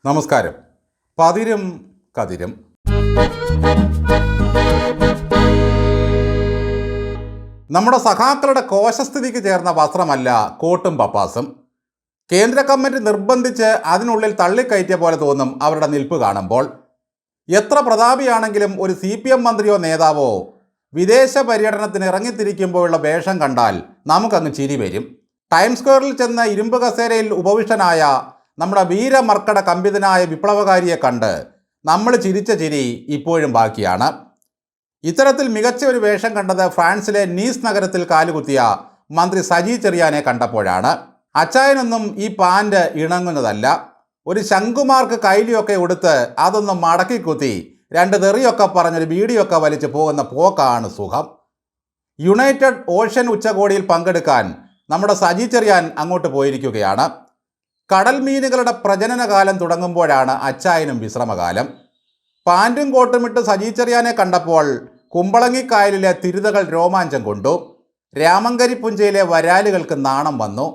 നമസ്കാരം. പതിരും കതിരും. നമ്മുടെ സഖാക്കളുടെ കോശസ്ഥിതിക്ക് ചേർന്ന വസ്ത്രമല്ല കോട്ടും പപ്പാസും. കേന്ദ്ര കമ്മിറ്റി നിർബന്ധിച്ച് അതിനുള്ളിൽ തള്ളിക്കയറ്റിയ പോലെ തോന്നും അവരുടെ നിൽപ്പ് കാണുമ്പോൾ. എത്ര പ്രതാപിയാണെങ്കിലും ഒരു CPM മന്ത്രിയോ നേതാവോ വിദേശ പര്യടനത്തിന് ഇറങ്ങിത്തിരിക്കുമ്പോഴുള്ള വേഷം കണ്ടാൽ നമുക്കങ്ങ് ചിരി വരും. ടൈംസ് സ്ക്വയറിൽ ചെന്ന ഇരുമ്പ് കസേരയിൽ ഉപവിഷ്ടനായ നമ്മുടെ വീരമർക്കട കമ്പിതനായ വിപ്ലവകാരിയെ കണ്ട് നമ്മൾ ചിരിച്ച ചിരി ഇപ്പോഴും ബാക്കിയാണ്. ഇത്തരത്തിൽ മികച്ച ഒരു വേഷം കണ്ടത് ഫ്രാൻസിലെ നീസ് നഗരത്തിൽ കാലുകുത്തിയ മന്ത്രി സജി ചെറിയാനെ കണ്ടപ്പോഴാണ്. അച്ചായനൊന്നും ഈ പാൻറ് ഇണങ്ങുന്നതല്ല. ഒരു ശംഖുമാർക്ക് കൈലിയൊക്കെ ഉടുത്ത് അതൊന്നും മടക്കി കുത്തി രണ്ട് തെറിയൊക്കെ പറഞ്ഞൊരു വീഡിയൊക്കെ വലിച്ചു പോകുന്ന പോക്കാണ് സുഖം. യുണൈറ്റഡ് ഓഷ്യൻ ഉച്ചകോടിയിൽ പങ്കെടുക്കാൻ നമ്മുടെ സജി ചെറിയാൻ അങ്ങോട്ട് പോയിരിക്കുകയാണ്. കടൽ മീനുകളുടെ പ്രജനനകാലം തുടങ്ങുമ്പോഴാണ് അച്ചായനും വിശ്രമകാലം. പാൻറ്റും കോട്ടുമിട്ട് സജി ചെറിയാനെ കണ്ടപ്പോൾ കുമ്പളങ്ങിക്കായലിലെ തിരുതകൾ രോമാഞ്ചം കൊണ്ടു. രാമങ്കരിപ്പുഞ്ചയിലെ വരാലുകൾക്ക് നാണം വന്നു.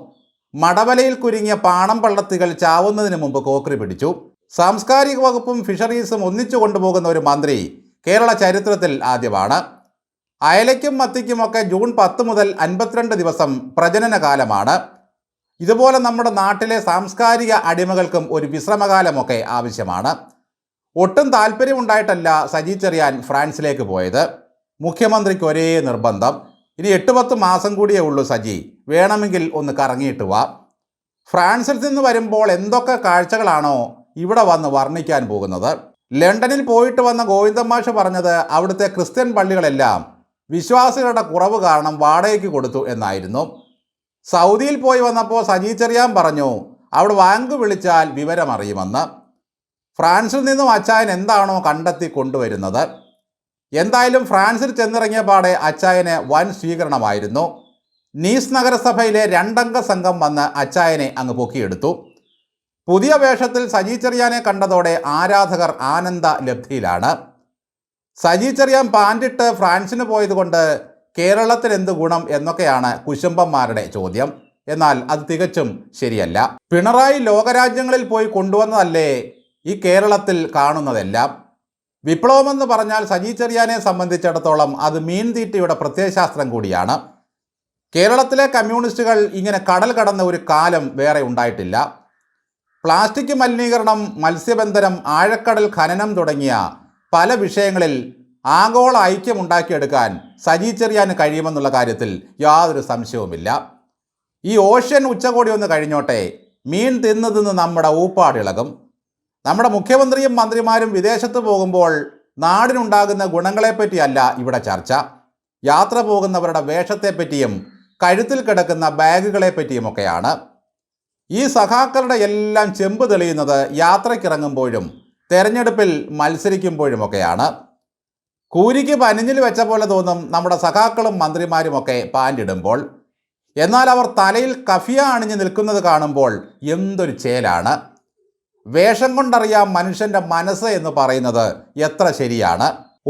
മടവലയിൽ കുരുങ്ങിയ പാണം പള്ളത്തികൾ ചാവുന്നതിന് മുമ്പ് കോക്രി പിടിച്ചു. സാംസ്കാരിക വകുപ്പും ഫിഷറീസും ഒന്നിച്ചു കൊണ്ടുപോകുന്ന ഒരു മന്ത്രി കേരള ചരിത്രത്തിൽ ആദ്യമാണ്. അയലയ്ക്കും മത്തിക്കുമൊക്കെ ജൂൺ 10 മുതൽ 52 ദിവസം പ്രജനനകാലമാണ്. ഇതുപോലെ നമ്മുടെ നാട്ടിലെ സാംസ്കാരിക അടിമകൾക്കും ഒരു വിശ്രമകാലമൊക്കെ ആവശ്യമാണ്. ഒട്ടും താല്പര്യമുണ്ടായിട്ടല്ല സജി ചെറിയാൻ ഫ്രാൻസിലേക്ക് പോയത്. മുഖ്യമന്ത്രിക്ക് ഒരേ നിർബന്ധം, ഇനി 8-10 മാസം കൂടിയേ ഉള്ളൂ സജി, വേണമെങ്കിൽ ഒന്ന് കറങ്ങിയിട്ട് വാ. ഫ്രാൻസിൽ നിന്ന് വരുമ്പോൾ എന്തൊക്കെ കാഴ്ചകളാണോ ഇവിടെ വന്ന് വർണ്ണിക്കാൻ പോകുന്നത്. ലണ്ടനിൽ പോയിട്ട് വന്ന ഗോവിന്ദമാഷ് പറഞ്ഞത് അവിടുത്തെ ക്രിസ്ത്യൻ പള്ളികളെല്ലാം വിശ്വാസികളുടെ കുറവ് കാരണം വാടകയ്ക്ക് കൊടുത്തു എന്നായിരുന്നു. സൗദിയിൽ പോയി വന്നപ്പോൾ സജി ചെറിയാൻ പറഞ്ഞു അവിടെ വാങ്ക് വിളിച്ചാൽ വിവരമറിയുമെന്ന്. ഫ്രാൻസിൽ നിന്നും അച്ചായൻ എന്താണോ കണ്ടെത്തി കൊണ്ടുവരുന്നത്. എന്തായാലും ഫ്രാൻസിൽ ചെന്നിറങ്ങിയ പാടെ അച്ചായന് വൻ സ്വീകരണമായിരുന്നു. നീസ് നഗരസഭയിലെ 2 അംഗ സംഘം വന്ന് അച്ചായനെ അങ്ങ് പൊക്കിയെടുത്തു. പുതിയ വേഷത്തിൽ സജി ചെറിയാനെ കണ്ടതോടെ ആരാധകർ ആനന്ദ ലബ്ധിയിലാണ്. സജി ചെറിയാൻ പാൻറിട്ട് ഫ്രാൻസിന് പോയതുകൊണ്ട് കേരളത്തിൽ എന്ത് ഗുണം എന്നൊക്കെയാണ് കുശുംബന്മാരുടെ ചോദ്യം. എന്നാൽ അത് തികച്ചും ശരിയല്ല. പിണറായി ലോകരാജ്യങ്ങളിൽ പോയി കൊണ്ടുവന്നതല്ലേ ഈ കേരളത്തിൽ കാണുന്നതെല്ലാം. വിപ്ലവമെന്ന് പറഞ്ഞാൽ സജി ചെറിയാനെ സംബന്ധിച്ചിടത്തോളം അത് മീൻതീറ്റയുടെ പ്രത്യയശാസ്ത്രം കൂടിയാണ്. കേരളത്തിലെ കമ്മ്യൂണിസ്റ്റുകൾ ഇങ്ങനെ കടൽ കടന്ന ഒരു കാലം വേറെ ഉണ്ടായിട്ടില്ല. പ്ലാസ്റ്റിക് മലിനീകരണം, മത്സ്യബന്ധനം, ആഴക്കടൽ ഖനനം തുടങ്ങിയ പല വിഷയങ്ങളിൽ ആഗോള ഐക്യമുണ്ടാക്കിയെടുക്കാൻ സജി ചെറിയാന് കഴിയുമെന്നുള്ള കാര്യത്തിൽ യാതൊരു സംശയവുമില്ല. ഈ ഓഷ്യൻ ഉച്ചകോടി ഒന്ന് കഴിഞ്ഞോട്ടെ, മീൻ തിന്ന് നമ്മുടെ ഊപ്പാടിളകും. നമ്മുടെ മുഖ്യമന്ത്രിയും മന്ത്രിമാരും വിദേശത്ത് പോകുമ്പോൾ നാടിനുണ്ടാകുന്ന ഗുണങ്ങളെപ്പറ്റിയല്ല ഇവിടെ ചർച്ച. യാത്ര പോകുന്നവരുടെ വേഷത്തെപ്പറ്റിയും കഴുത്തിൽ കിടക്കുന്ന ബാഗുകളെപ്പറ്റിയുമൊക്കെയാണ്. ഈ സഖാക്കളുടെ എല്ലാം ചെമ്പ് തെളിയുന്നത് യാത്രയ്ക്കിറങ്ങുമ്പോഴും തെരഞ്ഞെടുപ്പിൽ മത്സരിക്കുമ്പോഴുമൊക്കെയാണ്. കൂരിക്ക് പനിഞ്ഞിൽ വെച്ച പോലെ തോന്നും നമ്മുടെ സഖാക്കളും മന്ത്രിമാരുമൊക്കെ പാൻറിടുമ്പോൾ. എന്നാൽ അവർ തലയിൽ കഫിയ അണിഞ്ഞ് നിൽക്കുന്നത് കാണുമ്പോൾ എന്തൊരു ചേലാണ്. വേഷം കൊണ്ടറിയാം മനുഷ്യൻ്റെ മനസ്സ് എന്ന് പറയുന്നത് എത്ര ശരിയാണ്.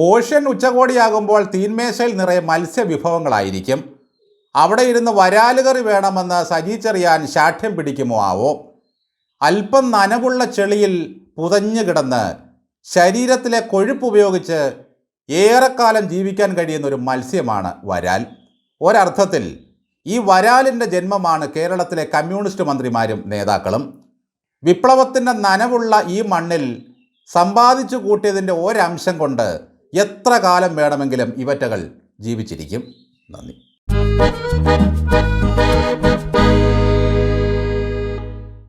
ഓഷ്യൻ ഉച്ചകോടിയാകുമ്പോൾ തീന്മേശയിൽ നിറയെ മത്സ്യവിഭവങ്ങളായിരിക്കും. അവിടെ ഇരുന്ന് വരാലുകറി വേണമെന്ന് സജി ചെറിയാൻ ശാഠ്യം പിടിക്കുമോ ആവോ. അല്പം നനവുള്ള ചെളിയിൽ പുതഞ്ഞു കിടന്ന് ശരീരത്തിലെ കൊഴുപ്പ് ഉപയോഗിച്ച് ഏറെക്കാലം ജീവിക്കാൻ കഴിയുന്ന ഒരു മത്സ്യമാണ് വരാൽ. ഒരർത്ഥത്തിൽ ഈ വരാലിൻ്റെ ജന്മമാണ് കേരളത്തിലെ കമ്മ്യൂണിസ്റ്റ് മന്ത്രിമാരും നേതാക്കളും. വിപ്ലവത്തിൻ്റെ നനവുള്ള ഈ മണ്ണിൽ സമ്പാദിച്ചു കൂട്ടിയതിൻ്റെ ഒരംശം കൊണ്ട് എത്ര കാലം വേണമെങ്കിലും ഇവറ്റകൾ ജീവിച്ചിരിക്കും. നന്ദി.